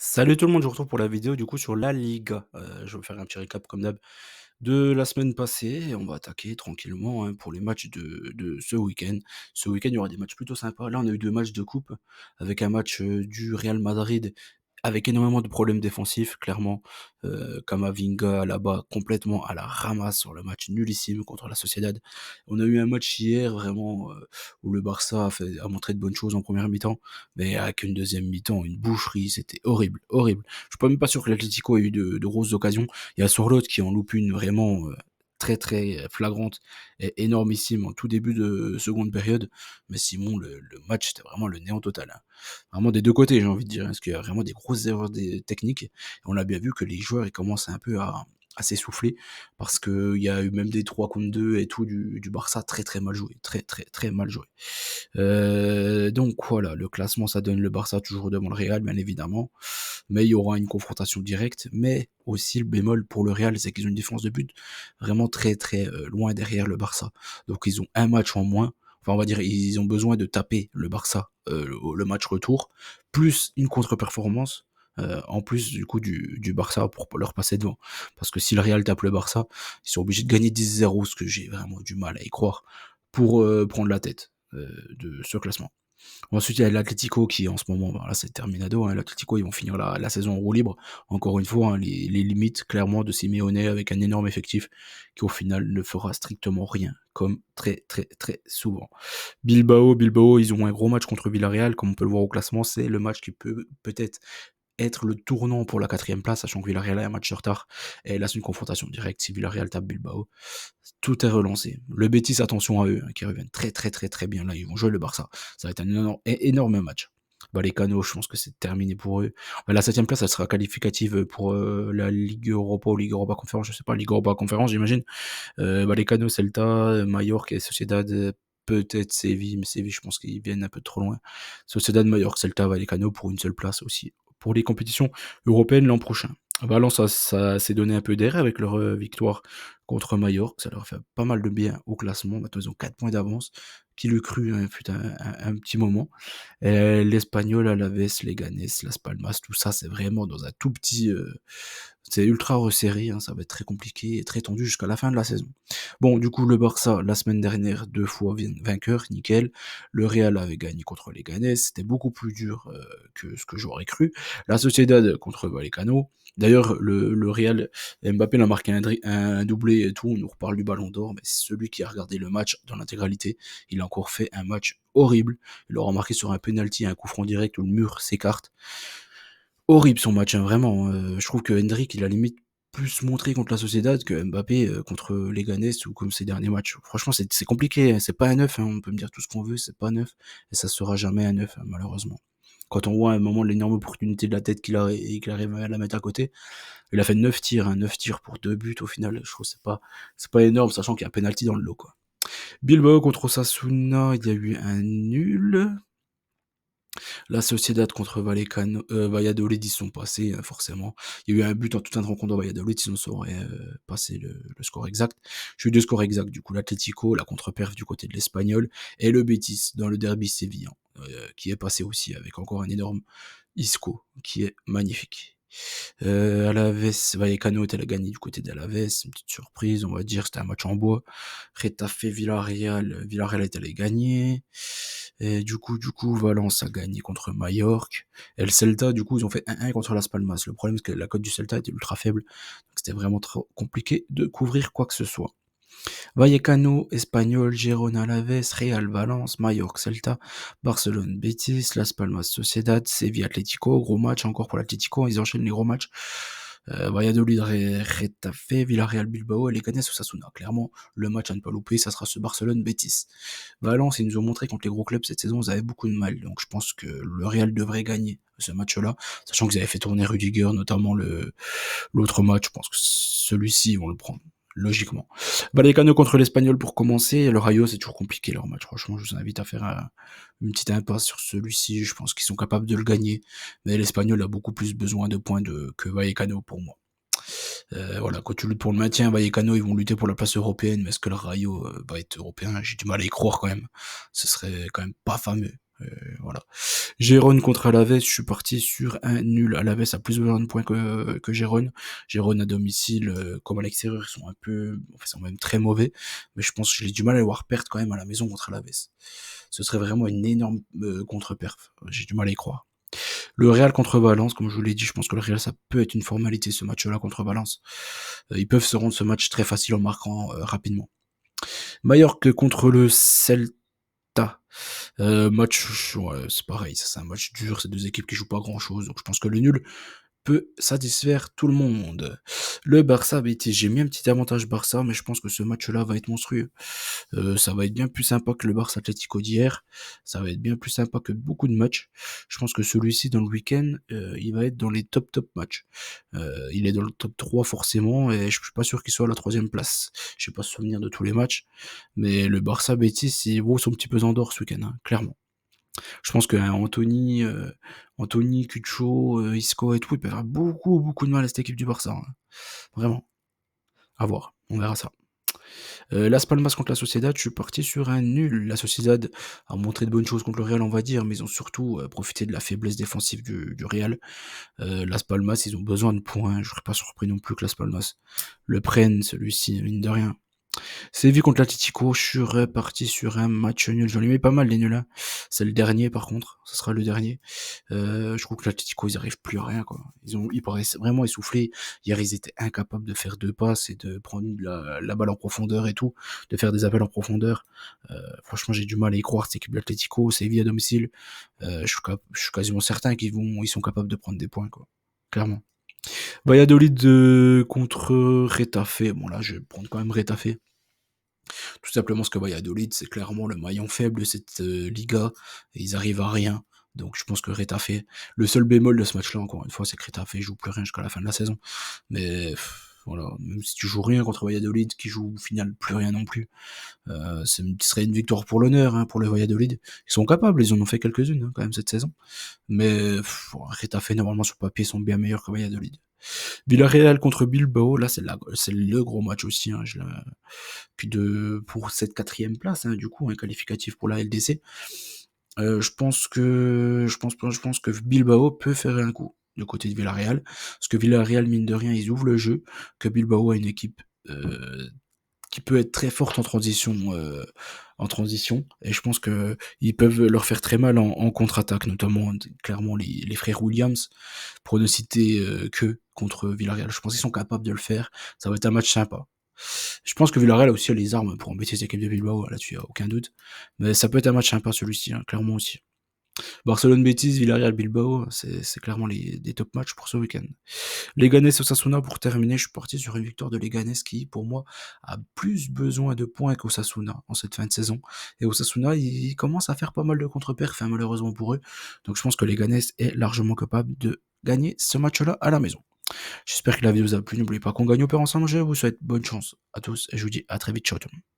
Salut tout le monde, je vous retrouve pour la vidéo du coup sur la Liga. Je vais vous faire un petit récap comme d'hab de la semaine passée et on va attaquer tranquillement, hein, pour les matchs de ce week-end. Ce week-end, il y aura des matchs plutôt sympas. Là, on a eu 2 matchs de coupe avec un match, du Real Madrid avec énormément de problèmes défensifs clairement. Camavinga là-bas complètement à la ramasse sur le match nullissime contre la Sociedad. On a eu un match hier vraiment, où le Barça a montré de bonnes choses en première mi-temps, mais avec une deuxième mi-temps, une boucherie, c'était horrible, horrible. Je suis pas même pas sûr que l'Atlético ait eu de grosses occasions. Il y a Sorloth qui en loupe une vraiment, très, très flagrante et énormissime en tout début de seconde période. Mais sinon le match, c'était vraiment le néant total, hein. Vraiment des 2 côtés, j'ai envie de dire, hein, parce qu'il y a vraiment des grosses erreurs techniques. Et on a bien vu que les joueurs, ils commencent un peu à s'essouffler parce qu'il y a eu même des 3 contre 2 et tout du Barça très, très mal joué, très, très, très mal joué. Donc voilà, le classement, ça donne le Barça toujours devant le Real, bien évidemment, mais il y aura une confrontation directe. Mais aussi le bémol pour le Real, c'est qu'ils ont une différence de but vraiment très, très, loin derrière le Barça. Donc ils ont un match en moins, enfin on va dire, ils ont besoin de taper le Barça, le match retour, plus une contre-performance, en plus du coup du Barça pour leur passer devant. Parce que si le Real tape le Barça, ils sont obligés de gagner 10-0, ce que j'ai vraiment du mal à y croire, pour, prendre la tête, de ce classement. Ensuite, il y a l'Atlético qui en ce moment, voilà, c'est terminado, hein. L'Atlético, ils vont finir la saison en roue libre. Encore une fois, hein, les limites clairement de Simeone avec un énorme effectif qui au final ne fera strictement rien, comme très, très, très souvent. Bilbao, ils ont un gros match contre Villarreal, comme on peut le voir au classement, c'est le match qui peut peut-être être le tournant pour la quatrième place, sachant que Villarreal a un match de retard. Et là, c'est une confrontation directe. Si Villarreal tape Bilbao, tout est relancé. Le Betis, attention à eux, hein, qui reviennent très très très très bien là. Ils vont jouer le Barça. Ça va être un énorme match. Vallecano, je pense que c'est terminé pour eux. La septième place, elle sera qualificative pour la Ligue Europa ou Ligue Europa Conférence, je sais pas, Ligue Europa Conférence, j'imagine. Vallecano, Celta, Mallorca et Sociedad, peut-être Séville, mais Séville, je pense qu'ils viennent un peu trop loin. Sociedad, Mallorca, Celta, Vallecano pour une seule place aussi pour les compétitions européennes l'an prochain. Valence, ça s'est donné un peu d'air avec leur victoire contre Mallorca. Ça leur fait pas mal de bien au classement. Maintenant, ils ont 4 points d'avance. Qui l'eût cru, hein, fut un petit moment. L'Espagnol, Alaves, Leganés, Las Palmas, tout ça, c'est vraiment dans un tout petit, c'est ultra resserré, hein, ça va être très compliqué et très tendu jusqu'à la fin de la saison. Bon, du coup, le Barça, la semaine dernière, 2 fois vainqueur, nickel. Le Real avait gagné contre Leganés, c'était beaucoup plus dur, que ce que j'aurais cru. La Sociedad contre Vallecano. D'ailleurs, le Real, Mbappé a marqué un doublé et tout, on nous reparle du Ballon d'Or, mais c'est celui qui a regardé le match dans l'intégralité, il a encore fait un match horrible. Il aura marqué sur un penalty, un coup franc direct où le mur s'écarte. Horrible son match, hein, vraiment. Je trouve que Hendrick, il a limite plus montré contre la Sociedad que Mbappé, contre Leganés ou comme ses derniers matchs. Franchement, c'est compliqué, hein, c'est pas un neuf, hein, on peut me dire tout ce qu'on veut, c'est pas un neuf et ça sera jamais un neuf, hein, malheureusement. Quand on voit à un moment l'énorme opportunité de la tête qu'il a et qu'il arrive à la mettre à côté, il a fait 9 tirs, hein, 9 tirs pour 2 buts au final, je trouve que c'est pas énorme, sachant qu'il y a un penalty dans le lot, quoi. Bilbao contre Osasuna, il y a eu un nul. La Sociedad contre Valladolid, ils sont passés, forcément. Il y a eu un but en toute une rencontre de Valladolid, sinon ça aurait passé le score exact. J'ai eu 2 scores exacts, du coup, l'Atlético, la contre-perf du côté de l'Espagnol, et le Betis dans le derby sévillan, qui est passé aussi avec encore un énorme Isco, qui est magnifique. Alaves, Vallecano elle a gagné du côté d'Alaves, une petite surprise, on va dire, c'était un match en bois. Retafe, Villarreal est allé gagner. Et du coup, Valence a gagné contre Mallorca. Et le Celta, du coup, ils ont fait 1-1 contre Las Palmas. Le problème, c'est que la cote du Celta était ultra faible. Donc c'était vraiment trop compliqué de couvrir quoi que ce soit. Vallecano, Espanyol, Girona, Alaves, Real, Valence, Mallorca, Celta, Barcelone, Betis, Las Palmas, Sociedad, Sevilla, Atlético, gros match encore pour l'Atlético, ils enchaînent les gros matchs. Valladolid, Retafe, Villarreal, Bilbao et Leganés, Osasuna. Clairement, le match à ne pas louper, ça sera ce Barcelone-Betis. Valence, ils nous ont montré contre les gros clubs cette saison, ils avaient beaucoup de mal, donc je pense que le Real devrait gagner ce match-là, sachant qu'ils avaient fait tourner Rudiger, notamment l'autre match, je pense que celui-ci, ils vont le prendre, logiquement. Vallecano contre l'Espagnol pour commencer. Le Rayo, c'est toujours compliqué leur match. Franchement, je vous invite à faire une petite impasse sur celui-ci. Je pense qu'ils sont capables de le gagner. Mais l'Espagnol a beaucoup plus besoin de points que Vallecano pour moi. Voilà, quand tu luttes pour le maintien, Vallecano, ils vont lutter pour la place européenne. Mais est-ce que le Rayo va être européen? J'ai du mal à y croire quand même. Ce serait quand même pas fameux. Voilà. Gérone contre Alavés, je suis parti sur un nul. Alavés a plus besoin de points que Gérone. Gérone à domicile, comme à l'extérieur, ils sont un peu, enfin, ils sont même très mauvais. Mais je pense que j'ai du mal à les voir perdre quand même à la maison contre Alavés. Ce serait vraiment une énorme contre-perf. J'ai du mal à y croire. Le Real contre Valence, comme je vous l'ai dit, je pense que le Real, ça peut être une formalité ce match-là contre Valence. Ils peuvent se rendre ce match très facile en marquant rapidement. Mallorca contre le Celta. Match, ouais, c'est pareil, ça c'est un match dur, c'est deux équipes qui jouent pas grand-chose, donc je pense que le nul peut satisfaire tout le monde. Le Barça Betis, j'ai mis un petit avantage Barça, mais je pense que ce match-là va être monstrueux. Ça va être bien plus sympa que le Barça Atlético d'hier, ça va être bien plus sympa que beaucoup de matchs. Je pense que celui-ci dans le week-end, il va être dans les top matchs. Il est dans le top 3 forcément, et je suis pas sûr qu'il soit à la troisième place. Je sais pas se souvenir de tous les matchs, mais le Barça Betis, il vaut son petit pesant d'or ce week-end, hein, clairement. Je pense que Anthony, Cucho, Isco et tout, ils peuvent avoir beaucoup de mal à cette équipe du Barça, hein. Vraiment. À voir. On verra ça. Las Palmas contre la Sociedad, je suis parti sur un nul. La Sociedad a montré de bonnes choses contre le Real, on va dire, mais ils ont surtout profité de la faiblesse défensive du Real. Las Palmas, ils ont besoin de points. Je serais pas surpris non plus que Las Palmas le prenne, celui-ci, mine de rien. Séville contre l'Atlético, je suis reparti sur un match nul. J'en ai mis pas mal les nuls, hein. C'est le dernier par contre, ce sera le dernier. Je trouve que l'Atlético, ils arrivent plus à rien, quoi. Ils paraissent vraiment essoufflés. Hier, ils étaient incapables de faire 2 passes et de prendre la balle en profondeur et tout, de faire des appels en profondeur. Franchement, j'ai du mal à y croire, cette équipe de l'Atlético, Séville à domicile. Je suis quasiment certain ils sont capables de prendre des points, quoi. Clairement. Valladolid contre Retafe. Bon là, je vais prendre quand même Retafe. Tout simplement parce que Valladolid, c'est clairement le maillon faible de cette Liga, et ils arrivent à rien. Donc je pense que Retafe, le seul bémol de ce match-là, encore une fois, c'est que Retafe joue plus rien jusqu'à la fin de la saison. Mais voilà, même si tu joues rien contre Valladolid, qui joue au final plus rien non plus, ce serait une victoire pour l'honneur, hein, pour le Valladolid. Ils sont capables, ils en ont fait quelques-unes, hein, quand même cette saison. Mais Retafe, normalement sur le papier, sont bien meilleurs que Valladolid. Villarreal contre Bilbao, là c'est le gros match aussi, hein, puis pour cette quatrième place, hein, du coup, un qualificatif pour la LDC. Je pense que Bilbao peut faire un coup du côté de Villarreal, parce que Villarreal, mine de rien, ils ouvrent le jeu, que Bilbao a une équipe qui peut être très forte en transition, et je pense que ils peuvent leur faire très mal en contre-attaque, notamment clairement les frères Williams, pour ne citer que contre Villarreal. Je pense qu'ils sont capables de le faire. Ça va être un match sympa. Je pense que Villarreal a aussi les armes pour embêter cette équipe de Bilbao, là-dessus, il n'y a aucun doute. Mais ça peut être un match sympa celui-ci, hein, clairement aussi. Barcelone Betis, Villarreal Bilbao, c'est clairement des top matchs pour ce week-end. Leganés Osasuna pour terminer, je suis parti sur une victoire de Leganés qui, pour moi, a plus besoin de points qu'Osasuna en cette fin de saison. Et Osasuna, il commence à faire pas mal de contre-perfs, hein, malheureusement pour eux. Donc je pense que Leganés est largement capable de gagner ce match-là à la maison. J'espère que la vidéo vous a plu. N'oubliez pas qu'on gagne au père ensemble. Je vous souhaite bonne chance à tous et je vous dis à très vite. Ciao tout le monde.